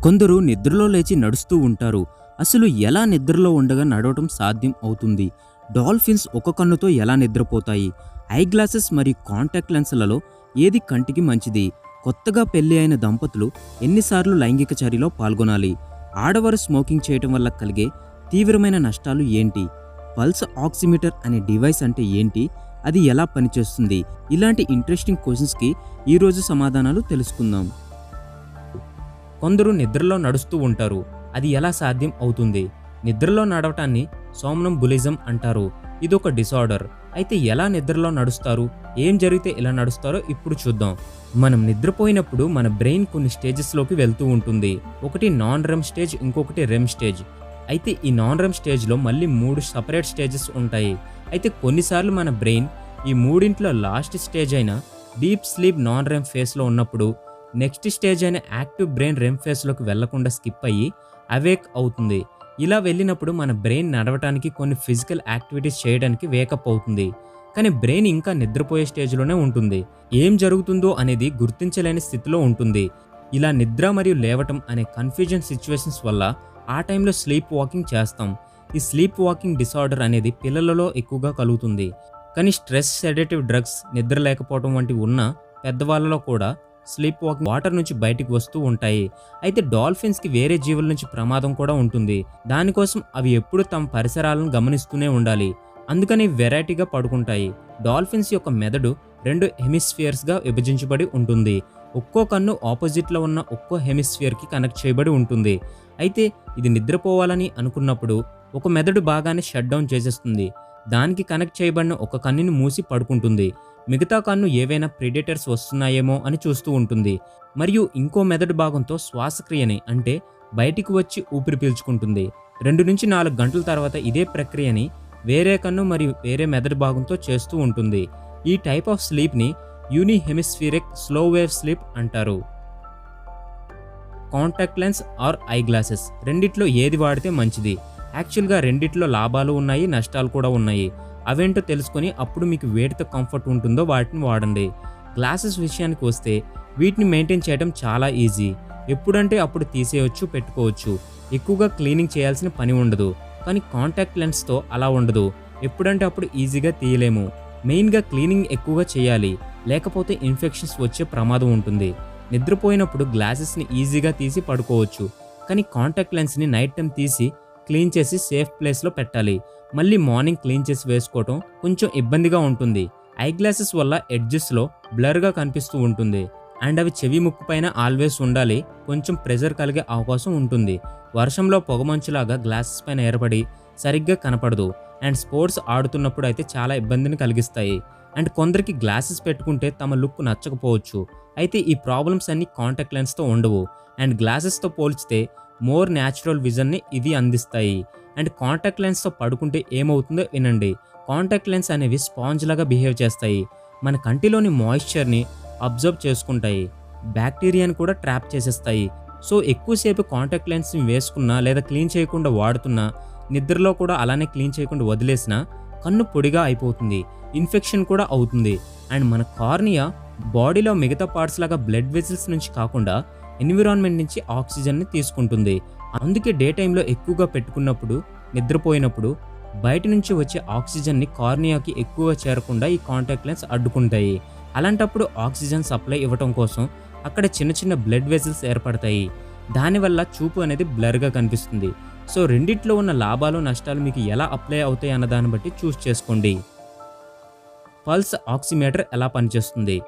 కొందరు నిద్రలో లేచి నడుస్తూ ఉంటారు. అసలు ఎలా నిద్రలో ఉండగా నడవటం సాధ్యం అవుతుంది? డాల్ఫిన్స్ ఒక కన్నుతో ఎలా నిద్రపోతాయి? ఐ గ్లాసెస్ మరియు కాంటాక్ట్ లెన్స్లలో ఏది కంటికి మంచిది? కొత్తగా పెళ్లి అయిన దంపతులు ఎన్నిసార్లు లైంగిక చర్యలో పాల్గొనాలి? ఆడవారు స్మోకింగ్ చేయటం వల్ల కలిగే తీవ్రమైన నష్టాలు ఏంటి? పల్స్ ఆక్సిమీటర్ అనే డివైస్ అంటే ఏంటి? అది ఎలా పనిచేస్తుంది? ఇలాంటి ఇంట్రెస్టింగ్ క్వశ్చన్స్కి ఈరోజు సమాధానాలు తెలుసుకుందాం. కొందరు నిద్రలో నడుస్తూ ఉంటారు. అది ఎలా సాధ్యం అవుతుంది? నిద్రలో నడవటాన్ని సోమ్నంబులిజం అంటారు. ఇదొక డిసార్డర్. అయితే ఎలా నిద్రలో నడుస్తారు? ఏం జరిగితే ఇలా నడుస్తారో ఇప్పుడు చూద్దాం. మనం నిద్రపోయినప్పుడు మన బ్రెయిన్ కొన్ని స్టేజెస్లోకి వెళ్తూ ఉంటుంది. ఒకటి నాన్ రెమ్ స్టేజ్, ఇంకొకటి రెమ్ స్టేజ్. అయితే ఈ నాన్ రెమ్ స్టేజ్లో మళ్ళీ 3 సపరేట్ స్టేజెస్ ఉంటాయి. అయితే కొన్నిసార్లు మన బ్రెయిన్ ఈ మూడింట్లో లాస్ట్ స్టేజ్ అయిన డీప్ స్లీప్ నాన్ రెమ్ ఫేస్లో ఉన్నప్పుడు నెక్స్ట్ స్టేజ్ అయిన యాక్టివ్ బ్రెయిన్ రెమ్ ఫేస్లోకి వెళ్లకుండా స్కిప్ అయ్యి అవేక్ అవుతుంది. ఇలా వెళ్ళినప్పుడు మన బ్రెయిన్ నడవటానికి, కొన్ని ఫిజికల్ యాక్టివిటీస్ చేయడానికి వేకప్ అవుతుంది. కానీ బ్రెయిన్ ఇంకా నిద్రపోయే స్టేజ్లోనే ఉంటుంది. ఏం జరుగుతుందో అనేది గుర్తించలేని స్థితిలో ఉంటుంది. ఇలా నిద్ర మరియు లేవటం అనే కన్ఫ్యూజన్ సిచ్యువేషన్స్ వల్ల ఆ టైంలో స్లీప్ వాకింగ్ చేస్తాం. ఈ స్లీప్ వాకింగ్ డిసార్డర్ అనేది పిల్లలలో ఎక్కువగా కలుగుతుంది. కానీ స్ట్రెస్, సెడేటివ్ డ్రగ్స్, నిద్ర లేకపోవడం వంటివి ఉన్న పెద్దవాళ్ళలో కూడా స్లీప్ వాకింగ్ వాటర్ నుంచి బయటికి వస్తూ ఉంటాయి. అయితే డాల్ఫిన్స్కి వేరే జీవుల నుంచి ప్రమాదం కూడా ఉంటుంది. దానికోసం అవి ఎప్పుడూ తమ పరిసరాలను గమనిస్తూనే ఉండాలి. అందుకని వెరైటీగా పడుకుంటాయి. డాల్ఫిన్స్ యొక్క మెదడు 2 హెమిస్ఫియర్స్గా విభజించబడి ఉంటుంది. ఒక్కో కన్ను ఆపోజిట్లో ఉన్న ఒక్కో హెమిస్ఫియర్కి కనెక్ట్ చేయబడి ఉంటుంది. అయితే ఇది నిద్రపోవాలని అనుకున్నప్పుడు ఒక మెదడు భాగాన్ని షట్ డౌన్ చేసేస్తుంది. దానికి కనెక్ట్ చేయబడిన ఒక కన్నుని మూసి పడుకుంటుంది. మిగతా కన్ను ఏవైనా ప్రెడేటర్స్ వస్తున్నాయేమో అని చూస్తూ ఉంటుంది. మరియు ఇంకో మెదడు భాగంతో శ్వాసక్రియని, అంటే బయటికి వచ్చి ఊపిరి పీల్చుకుంటుంది. 2 నుంచి 4 గంటల తర్వాత ఇదే ప్రక్రియని వేరే కన్ను మరియు వేరే మెదడు భాగంతో చేస్తూ ఉంటుంది. ఈ టైప్ ఆఫ్ స్లీప్ని unihemispheric slow wave sleep అంటారు. Contact lens or eye glasses, రెండిట్లో ఏది వాడితే మంచిది? యాక్చువల్గా రెండిట్లో లాభాలు ఉన్నాయి, నష్టాలు కూడా ఉన్నాయి. అవేంటో తెలుసుకొని అప్పుడు మీకు వేటితో కంఫర్ట్ ఉంటుందో వాటిని వాడండి. గ్లాసెస్ విషయానికి వస్తే వీటిని మెయింటైన్ చేయడం చాలా ఈజీ. ఎప్పుడంటే అప్పుడు తీసేయచ్చు, పెట్టుకోవచ్చు. ఎక్కువగా క్లీనింగ్ చేయాల్సిన పని ఉండదు. కానీ కాంటాక్ట్ లెన్స్తో అలా ఉండదు. ఎప్పుడంటే అప్పుడు ఈజీగా తీయలేము. మెయిన్గా క్లీనింగ్ ఎక్కువగా చేయాలి, లేకపోతే ఇన్ఫెక్షన్స్ వచ్చే ప్రమాదం ఉంటుంది. నిద్రపోయినప్పుడు గ్లాసెస్ని ఈజీగా తీసి పడుకోవచ్చు. కానీ కాంటాక్ట్ లెన్స్ని నైట్ టైం తీసి క్లీన్ చేసి సేఫ్ ప్లేస్లో పెట్టాలి. మళ్ళీ మార్నింగ్ క్లీన్ చేసి వేసుకోవటం కొంచెం ఇబ్బందిగా ఉంటుంది. ఐ గ్లాసెస్ వల్ల ఎడ్జెస్లో బ్లర్గా కనిపిస్తూ ఉంటుంది. అండ్ అవి చెవి ముక్కు పైన ఆల్వేస్ ఉండాలి. కొంచెం ప్రెజర్ కలిగే అవకాశం ఉంటుంది. వర్షంలో పొగమంచులాగా గ్లాసెస్ పైన ఏర్పడి సరిగ్గా కనపడదు. అండ్ స్పోర్ట్స్ ఆడుతున్నప్పుడు అయితే చాలా ఇబ్బందిని కలిగిస్తాయి. అండ్ కొందరికి గ్లాసెస్ పెట్టుకుంటే తమ లుక్ నచ్చకపోవచ్చు. అయితే ఈ ప్రాబ్లమ్స్ అన్ని కాంటాక్ట్ లెన్స్తో ఉండవు. అండ్ గ్లాసెస్తో పోల్చితే మోర్ న్యాచురల్ విజన్ని ఇవి అందిస్తాయి. అండ్ కాంటాక్ట్ లెన్స్తో పడుకుంటే ఏమవుతుందో వినండి. కాంటాక్ట్ లెన్స్ అనేవి స్పాంజ్ లాగా బిహేవ్ చేస్తాయి. మన కంటిలోని మాయిశ్చర్ని అబ్జర్వ్ చేసుకుంటాయి. బ్యాక్టీరియాని కూడా ట్రాప్ చేసేస్తాయి. సో ఎక్కువసేపు కాంటాక్ట్ లెన్స్ని వేసుకున్నా లేదా క్లీన్ చేయకుండా వాడుతున్నా, నిద్రలో కూడా అలానే క్లీన్ చేయకుండా వదిలేసినా కన్ను పొడిగా అయిపోతుంది. ఇన్ఫెక్షన్ కూడా అవుతుంది. అండ్ మన కార్నియా బాడీలో మిగతా పార్ట్స్ లాగా బ్లడ్ వెసిల్స్ నుంచి కాకుండా ఎన్విరాన్మెంట్ నుంచి ఆక్సిజన్ని తీసుకుంటుంది. అందుకే డే టైంలో ఎక్కువగా పెట్టుకున్నప్పుడు, నిద్రపోయినప్పుడు బయట నుంచి వచ్చే ఆక్సిజన్ని కార్నియాకి ఎక్కువగా చేరకుండా ఈ కాంటాక్ట్ లెన్స్ అడ్డుకుంటాయి. అలాంటప్పుడు ఆక్సిజన్ సప్లై ఇవ్వటం కోసం అక్కడ చిన్న చిన్న బ్లడ్ వెసిల్స్ ఏర్పడతాయి. దానివల్ల చూపు అనేది బ్లర్గా కనిపిస్తుంది. సో రెండిట్లో ఉన్న లాభాలు, నష్టాలు మీకు ఎలా అప్లై అవుతాయి అన్న దాన్ని బట్టి చూస్ చేసుకోండి. పల్స్ ఆక్సిమీటర్ ఎలా పనిచేస్తుంది?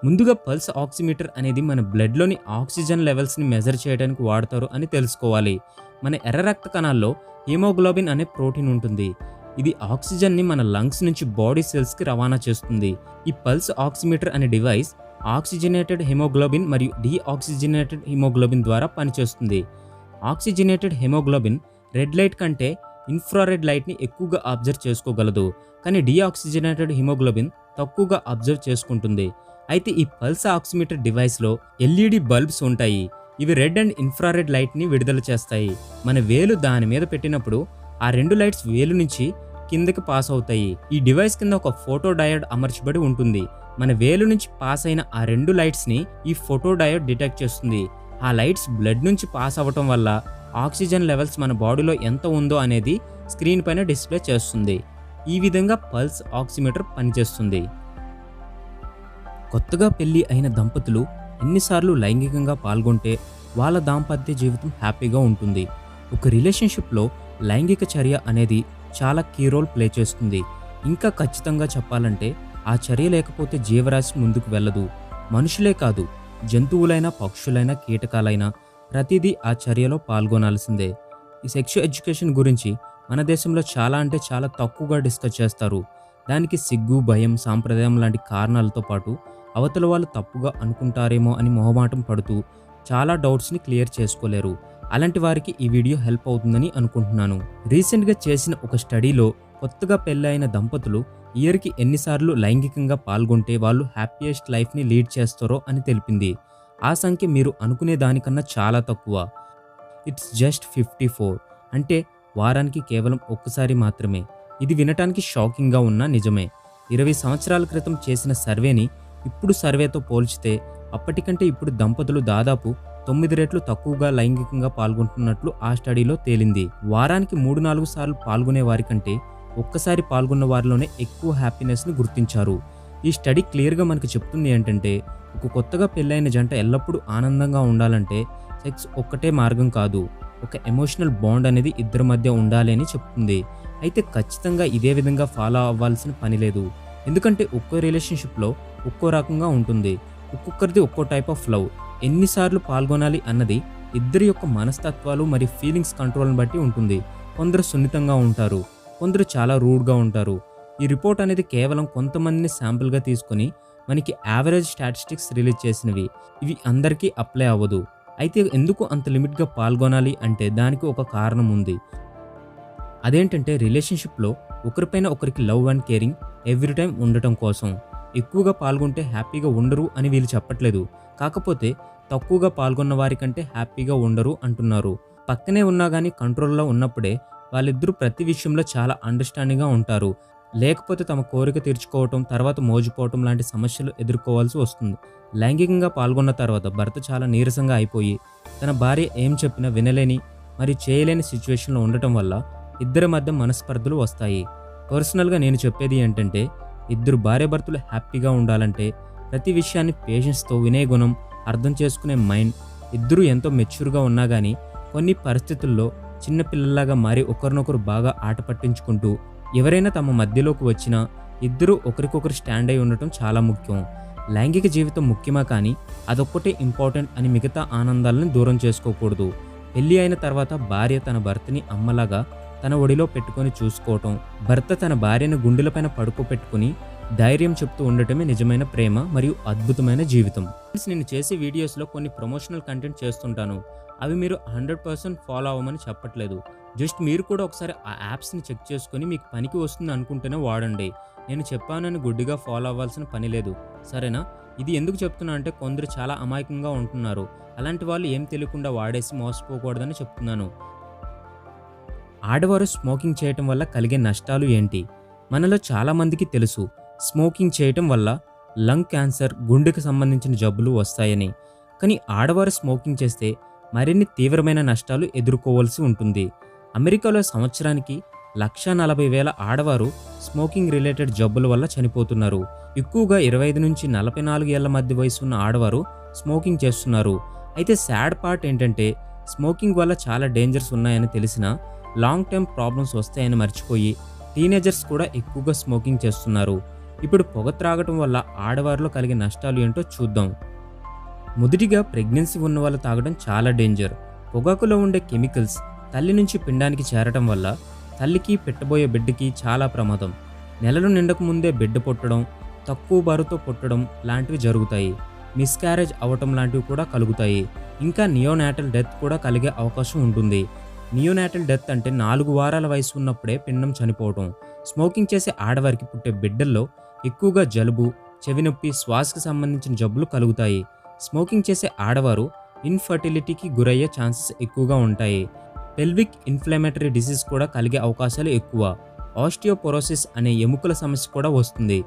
ముందుగా పల్స్ ఆక్సిమీటర్ అనేది మన బ్లడ్లోని ఆక్సిజన్ లెవెల్స్ని మెజర్ చేయడానికి వాడతారు అని తెలుసుకోవాలి. మన ఎర్ర రక్త కణాల్లో హిమోగ్లోబిన్ అనే ప్రోటీన్ ఉంటుంది. ఇది ఆక్సిజన్ని మన లంగ్స్ నుంచి బాడీ సెల్స్కి రవాణా చేస్తుంది. ఈ పల్స్ ఆక్సిమీటర్ అనే డివైస్ ఆక్సిజనేటెడ్ హిమోగ్లోబిన్ మరియు డీఆక్సిజనేటెడ్ హిమోగ్లోబిన్ ద్వారా పనిచేస్తుంది. ఆక్సిజనేటెడ్ హిమోగ్లోబిన్ రెడ్ లైట్ కంటే ఇన్ఫ్రారెడ్ లైట్ని ఎక్కువగా అబ్జర్వ్ చేసుకోగలదు. కానీ డీఆక్సిజనేటెడ్ హిమోగ్లోబిన్ తక్కువగా అబ్జర్వ్ చేసుకుంటుంది. అయితే ఈ పల్స్ ఆక్సిమీటర్ డివైస్లో ఎల్ఈడి బల్బ్స్ ఉంటాయి. ఇవి రెడ్ అండ్ ఇన్ఫ్రారెడ్ లైట్ని విడుదల చేస్తాయి. మన వేలు దాని మీద పెట్టినప్పుడు ఆ 2 లైట్స్ వేలు నుంచి కిందకి పాస్ అవుతాయి. ఈ డివైస్ కింద ఒక ఫోటో డయోడ్ అమర్చబడి ఉంటుంది. మన వేలు నుంచి పాస్ అయిన ఆ 2 లైట్స్ని ఈ ఫోటో డయోడ్ డిటెక్ట్ చేస్తుంది. ఆ ఆ లైట్స్ బ్లడ్ నుంచి పాస్ అవ్వటం వల్ల ఆక్సిజన్ లెవెల్స్ మన బాడీలో ఎంత ఉందో అనేది స్క్రీన్ పైన డిస్ప్లే చేస్తుంది. ఈ విధంగా పల్స్ ఆక్సిమీటర్ పనిచేస్తుంది. కొత్తగా పెళ్లి అయిన దంపతులు ఎన్నిసార్లు లైంగికంగా పాల్గొంటే వాళ్ళ దాంపత్య జీవితం హ్యాపీగా ఉంటుంది. ఒక రిలేషన్షిప్లో లైంగిక చర్య అనేది చాలా కీ రోల్ ప్లే చేస్తుంది. ఇంకా ఖచ్చితంగా చెప్పాలంటే ఆ చర్య లేకపోతే జీవరాశి ముందుకు వెళ్ళదు. మనుషులే కాదు, జంతువులైనా, పక్షులైనా, కీటకాలైనా ప్రతిదీ ఆ చర్యలో పాల్గొనాల్సిందే. ఈ సెక్స్ ఎడ్యుకేషన్ గురించి మన దేశంలో చాలా అంటే చాలా తక్కువగా డిస్కస్ చేస్తారు. దానికి సిగ్గు, భయం, సాంప్రదాయం లాంటి కారణాలతో పాటు అవతల వాళ్ళు తప్పుగా అనుకుంటారేమో అని మొహమాటం పడుతూ చాలా డౌట్స్ని క్లియర్ చేసుకోలేరు. అలాంటి వారికి ఈ వీడియో హెల్ప్ అవుతుందని అనుకుంటున్నాను. రీసెంట్గా చేసిన ఒక స్టడీలో కొత్తగా పెళ్ళైన దంపతులు ఇయర్కి ఎన్నిసార్లు లైంగికంగా పాల్గొంటే వాళ్ళు హ్యాపీయెస్ట్ లైఫ్ని లీడ్ చేస్తారో అని తెలిపింది. ఆ సంఖ్య మీరు అనుకునే దానికన్నా చాలా తక్కువ. It's just 54. అంటే వారానికి కేవలం ఒక్కసారి మాత్రమే. ఇది వినటానికి షాకింగ్గా ఉన్నా నిజమే. 20 సంవత్సరాల క్రితం చేసిన సర్వేని ఇప్పుడు సర్వేతో పోల్చితే అప్పటికంటే ఇప్పుడు దంపతులు దాదాపు 9 రెట్లు తక్కువగా లైంగికంగా పాల్గొంటున్నట్లు ఆ స్టడీలో తేలింది. వారానికి 3-4 సార్లు పాల్గొనే వారి కంటే ఒక్కసారి పాల్గొన్న వారిలోనే ఎక్కువ హ్యాపీనెస్ని గుర్తించారు. ఈ స్టడీ క్లియర్గా మనకు చెప్తుంది ఏంటంటే ఒక కొత్తగా పెళ్ళైన జంట ఎల్లప్పుడూ ఆనందంగా ఉండాలంటే సెక్స్ ఒక్కటే మార్గం కాదు, ఒక ఎమోషనల్ బాండ్ అనేది ఇద్దరి మధ్య ఉండాలి అని చెప్తుంది. అయితే ఖచ్చితంగా ఇదే విధంగా ఫాలో అవ్వాల్సిన పని లేదు. ఎందుకంటే ఒక్కో రిలేషన్షిప్లో ఒక్కో రకంగా ఉంటుంది. ఒక్కొక్కరిది ఒక్కో టైప్ ఆఫ్ లవ్. ఎన్నిసార్లు పాల్గొనాలి అన్నది ఇద్దరి యొక్క మనస్తత్వాలు మరియు ఫీలింగ్స్ కంట్రోల్ని బట్టి ఉంటుంది. కొందరు సున్నితంగా ఉంటారు, కొందరు చాలా రూడ్గా ఉంటారు. ఈ రిపోర్ట్ అనేది కేవలం కొంతమందిని శాంపుల్గా తీసుకొని మనకి యావరేజ్ స్టాటిస్టిక్స్ రిలీజ్ చేసినవి. ఇవి అందరికీ అప్లై అవ్వదు. అయితే ఎందుకు అంత లిమిట్గా పాల్గొనాలి అంటే దానికి ఒక కారణం ఉంది. అదేంటంటే రిలేషన్షిప్లో ఒకరిపైన ఒకరికి love and caring every time ఉండటం కోసం. ఎక్కువగా పాల్గొంటే హ్యాపీగా ఉండరు అని వీళ్ళు చెప్పట్లేదు. కాకపోతే తక్కువగా పాల్గొన్న వారి కంటే హ్యాపీగా ఉండరు అంటున్నారు. పక్కనే ఉన్నా కానీ కంట్రోల్లో ఉన్నప్పుడే వాళ్ళిద్దరూ ప్రతి విషయంలో చాలా అండర్స్టాండింగ్గా ఉంటారు. లేకపోతే తమ కోరిక తీర్చుకోవటం, తర్వాత మోజుపోవటం లాంటి సమస్యలు ఎదుర్కోవాల్సి వస్తుంది. లైంగికంగా పాల్గొన్న తర్వాత భర్త చాలా నీరసంగా అయిపోయి తన భార్య ఏం చెప్పినా వినలేని మరియు చేయలేని సిచ్యువేషన్లో ఉండటం వల్ల ఇద్దరి మధ్య మనస్పర్ధలు వస్తాయి. పర్సనల్గా నేను చెప్పేది ఏంటంటే ఇద్దరు భార్యాభర్తలు హ్యాపీగా ఉండాలంటే ప్రతి విషయాన్ని పేషెన్స్తో వినే గుణం, అర్థం చేసుకునే మైండ్, ఇద్దరూ ఎంతో మెచ్యూర్గా ఉన్నా కానీ కొన్ని పరిస్థితుల్లో చిన్నపిల్లల్లాగా మారి ఒకరినొకరు బాగా ఆట పట్టించుకుంటూ ఎవరైనా తమ మధ్యలోకి వచ్చినా ఇద్దరూ ఒకరికొకరు స్టాండ్ అయి ఉండటం చాలా ముఖ్యం. లైంగిక జీవితం ముఖ్యమా కానీ అదొక్కటే ఇంపార్టెంట్ అని మిగతా ఆనందాలను దూరం చేసుకోకూడదు. పెళ్ళి అయిన తర్వాత భార్య తన భర్తని అమ్మలాగా తన ఒడిలో పెట్టుకొని చూసుకోవటం, భర్త తన భార్యను గుండెలపైన పడుకోపెట్టుకుని ధైర్యం చెప్తూ ఉండటమే నిజమైన ప్రేమ మరియు అద్భుతమైన జీవితం. నేను చేసే వీడియోస్లో కొన్ని ప్రమోషనల్ కంటెంట్ చేస్తుంటాను. అవి మీరు 100% ఫాలో అవ్వమని చెప్పట్లేదు. జస్ట్ మీరు కూడా ఒకసారి ఆ యాప్స్ని చెక్ చేసుకొని మీకు పనికి వస్తుంది అనుకుంటేనే వాడండి. నేను చెప్పానని గుడ్డిగా ఫాలో అవ్వాల్సిన పని లేదు, సరేనా? ఇది ఎందుకు చెప్తున్నా అంటే కొందరు చాలా అమాయకంగా ఉంటున్నారు. అలాంటి వాళ్ళు ఏం తెలియకుండా వాడేసి మోసపోకూడదని చెప్తున్నాను. ఆడవారు స్మోకింగ్ చేయటం వల్ల కలిగే నష్టాలు ఏంటి? మనలో చాలామందికి తెలుసు స్మోకింగ్ చేయటం వల్ల లంగ్ క్యాన్సర్, గుండెకు సంబంధించిన జబ్బులు వస్తాయని. కానీ ఆడవారు స్మోకింగ్ చేస్తే మరిన్ని తీవ్రమైన నష్టాలు ఎదుర్కోవాల్సి ఉంటుంది. అమెరికాలో సంవత్సరానికి 140,000 ఆడవారు స్మోకింగ్ రిలేటెడ్ జబ్బుల వల్ల చనిపోతున్నారు. ఎక్కువగా 25 నుంచి 44 ఏళ్ల మధ్య వయసు ఉన్న ఆడవారు స్మోకింగ్ చేస్తున్నారు. అయితే సాడ్ పార్ట్ ఏంటంటే స్మోకింగ్ వల్ల చాలా డేంజర్స్ ఉన్నాయని తెలిసినా లాంగ్ టర్మ్ ప్రాబ్లమ్స్ వస్తాయని మర్చిపోయి టీనేజర్స్ కూడా ఎక్కువగా స్మోకింగ్ చేస్తున్నారు. ఇప్పుడు పొగ త్రాగటం వల్ల ఆడవారిలో కలిగే నష్టాలు ఏంటో చూద్దాం. మొదటిగా ప్రెగ్నెన్సీ ఉన్న వాళ్ళు తాగడం చాలా డేంజర్. పొగాకులో ఉండే కెమికల్స్ తల్లి నుంచి పిండానికి చేరటం వల్ల తల్లికి, పెట్టబోయే బిడ్డకి చాలా ప్రమాదం. నెలలు నిండక ముందే బిడ్డ పుట్టడం, తక్కువ బరువుతో పుట్టడం లాంటివి జరుగుతాయి. మిస్క్యారేజ్ అవటం లాంటివి కూడా కలుగుతాయి. ఇంకా నియోనాటల్ డెత్ కూడా కలిగే అవకాశం ఉంటుంది. నియోనాటల్ డెత్ అంటే 4 వారాల వయసు ఉన్నప్పుడే పిండం చనిపోవటం. స్మోకింగ్ చేసే ఆడవారికి పుట్టే బిడ్డల్లో ఎక్కువగా జలుబు, చెవి నొప్పి, శ్వాసకు సంబంధించిన జబ్బులు కలుగుతాయి. స్మోకింగ్ చేసే ఆడవారు ఇన్ఫర్టిలిటీకి గురయ్యే ఛాన్సెస్ ఎక్కువగా ఉంటాయి. పెల్విక్ ఇన్ఫ్లమేటరీ డిసీజ్ కూడా కలిగే అవకాశాలు ఎక్కువ. ఆస్టియోపోరోసిస్ అనే ఎముకల సమస్య కూడా వస్తుంది.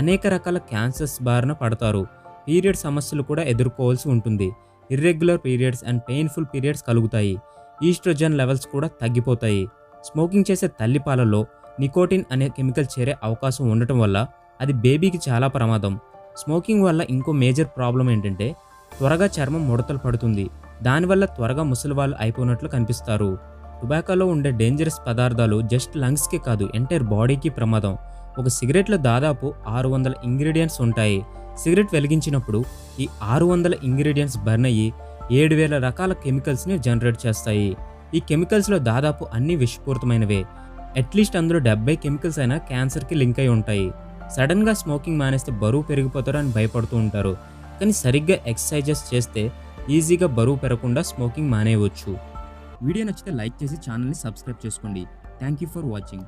అనేక రకాల క్యాన్సర్స్ బారిన పడతారు. పీరియడ్ సమస్యలు కూడా ఎదుర్కోవాల్సి ఉంటుంది. Irregular periods and painful periods కలుగుతాయి. ఈస్ట్రోజన్ లెవెల్స్ కూడా తగ్గిపోతాయి. స్మోకింగ్ చేసే తల్లిపాలలో నికోటిన్ అనే కెమికల్ చేరే అవకాశం ఉండటం వల్ల అది బేబీకి చాలా ప్రమాదం. స్మోకింగ్ వల్ల ఇంకో మేజర్ ప్రాబ్లం ఏంటంటే త్వరగా చర్మం ముడతలు పడుతుంది. దానివల్ల త్వరగా ముసలివాళ్ళు అయిపోయినట్లు కనిపిస్తారు. టొబాకోలో ఉండే డేంజరస్ పదార్థాలు జస్ట్ లంగ్స్కి కాదు, ఎంటైర్ బాడీకి ప్రమాదం. ఒక సిగరెట్లో దాదాపు 600 ఇంగ్రీడియంట్స్ ఉంటాయి. సిగరెట్ వెలిగించినప్పుడు ఈ 600 ఇంగ్రీడియంట్స్ బర్న్ అయ్యి 7000 రకాల కెమికల్స్ని జనరేట్ చేస్తాయి. ఈ కెమికల్స్లో దాదాపు అన్ని విషపూరితమైనవే. అట్లీస్ట్ అందులో 70 కెమికల్స్ అయినా క్యాన్సర్కి లింక్ అయి ఉంటాయి. సడన్గా స్మోకింగ్ మానేస్తే బరువు పెరిగిపోతారు అని భయపడుతూ ఉంటారు. కానీ సరిగ్గా ఎక్సర్సైజెస్ చేస్తే ఈజీగా బరువు పెరగకుండా స్మోకింగ్ మానేయవచ్చు. వీడియో నచ్చితే లైక్ చేసి ఛానల్ని సబ్స్క్రైబ్ చేసుకోండి. Thank you for watching.